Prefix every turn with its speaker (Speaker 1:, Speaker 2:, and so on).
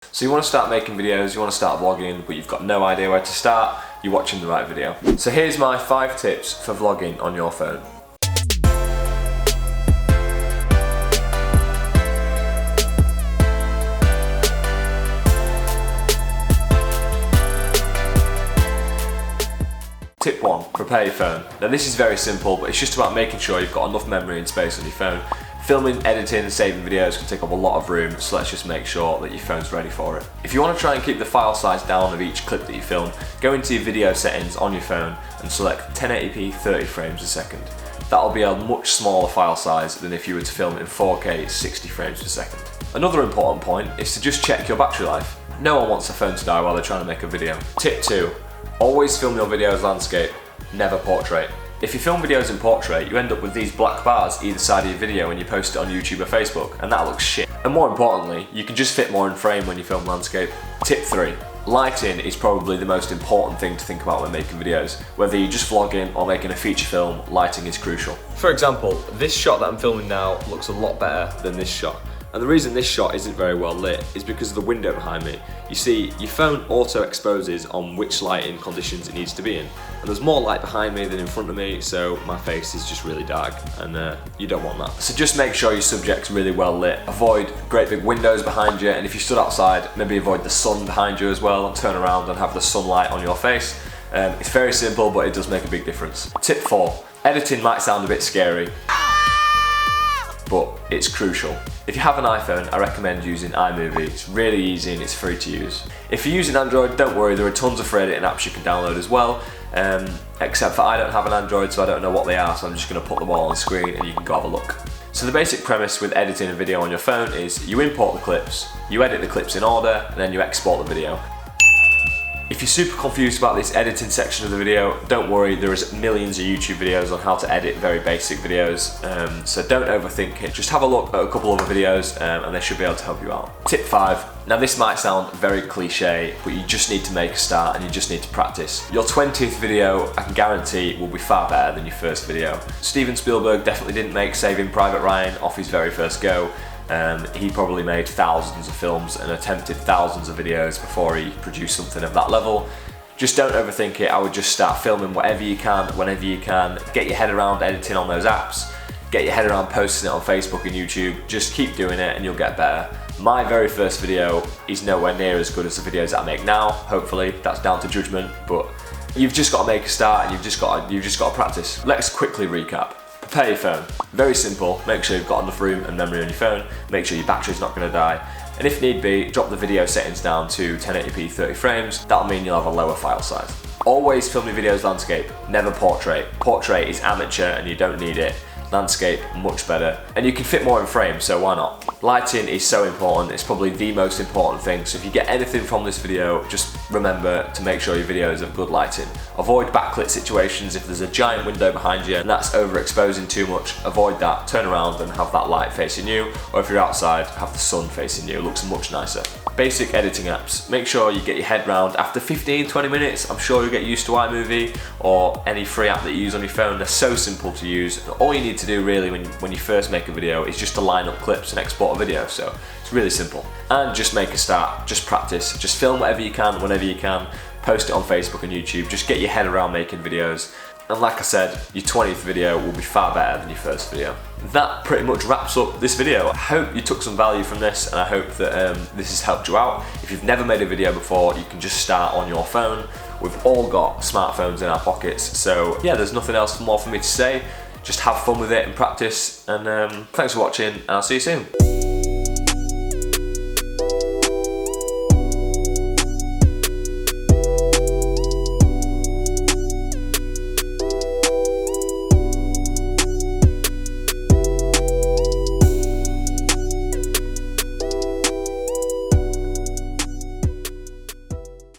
Speaker 1: So you want to start making videos, you want to start vlogging, but you've got no idea where to start, you're watching the right video. So here's my 5 tips for vlogging on your phone. Tip 1, prepare your phone. Now this is very simple, but it's just about making sure you've got enough memory and space on your phone. Filming, editing and saving videos can take up a lot of room, so let's just make sure that your phone's ready for it. If you want to try and keep the file size down of each clip that you film, go into your video settings on your phone and select 1080p 30 frames a second. That'll be a much smaller file size than if you were to film in 4K 60 frames per second. Another important point is to just check your battery life. No one wants their phone to die while they're trying to make a video. Tip 2. Always film your videos landscape, never portrait. If you film videos in portrait, you end up with these black bars either side of your video when you post it on YouTube or Facebook, and that looks shit. And more importantly, you can just fit more in frame when you film landscape. Tip 3. Lighting is probably the most important thing to think about when making videos. Whether you're just vlogging or making a feature film, lighting is crucial. For example, this shot that I'm filming now looks a lot better than this shot. And the reason this shot isn't very well lit is because of the window behind me. You see, your phone auto exposes on which lighting conditions it needs to be in. And there's more light behind me than in front of me, so my face is just really dark, and you don't want that. So just make sure your subject's really well lit. Avoid great big windows behind you, and if you stood outside, maybe avoid the sun behind you as well, and turn around and have the sunlight on your face. It's very simple, but it does make a big difference. Tip 4. Editing might sound a bit scary, but it's crucial. If you have an iPhone, I recommend using iMovie. It's really easy and it's free to use. If you're using Android, don't worry, there are tons of free editing apps you can download as well, except for I don't have an Android, so I don't know what they are, so I'm just going to put them all on screen and you can go have a look. So the basic premise with editing a video on your phone is you import the clips, you edit the clips in order, and then you export the video. If you're super confused about this editing section of the video, don't worry, there is millions of YouTube videos on how to edit very basic videos, so don't overthink it. Just have a look at a couple other videos and they should be able to help you out. Tip 5. Now this might sound very cliche, but you just need to make a start and you just need to practice. Your 20th video, I can guarantee, will be far better than your first video. Steven Spielberg definitely didn't make Saving Private Ryan off his very first go. He probably made thousands of films and attempted thousands of videos before he produced something of that level. Just don't overthink it. I would just start filming whatever you can, whenever you can. Get your head around editing on those apps. Get your head around posting it on Facebook and YouTube. Just keep doing it and you'll get better. My very first video is nowhere near as good as the videos that I make now. Hopefully, that's down to judgment, but you've just got to make a start and you've just got to practice. Let's quickly recap. Prepare your phone. Very simple. Make sure you've got enough room and memory on your phone. Make sure your battery's not going to die. And if need be, drop the video settings down to 1080p 30 frames. That'll mean you'll have a lower file size. Always film your videos landscape, never portrait. Portrait is amateur and you don't need it. Landscape, much better. And you can fit more in frame, so why not? Lighting is so important. It's probably the most important thing. So if you get anything from this video, just remember to make sure your videos have good lighting. Avoid backlit situations. If there's a giant window behind you and that's overexposing too much, avoid that. Turn around and have that light facing you. Or if you're outside, have the sun facing you. It looks much nicer. Basic editing apps. Make sure you get your head round. After 15-20 minutes, I'm sure you'll get used to iMovie or any free app that you use on your phone. They're so simple to use. All you need to do really when you first make a video is just to line up clips and export a video. So it's really simple. And just make a start. Just practice. Just film whatever you can, whenever you can. Post it on Facebook and YouTube. Just get your head around making videos. And like I said, your 20th video will be far better than your first video. That pretty much wraps up this video. I hope you took some value from this and I hope that this has helped you out. If you've never made a video before, you can just start on your phone. We've all got smartphones in our pockets, so yeah, there's nothing else more for me to say. Just have fun with it and practice, and thanks for watching, and I'll see you soon.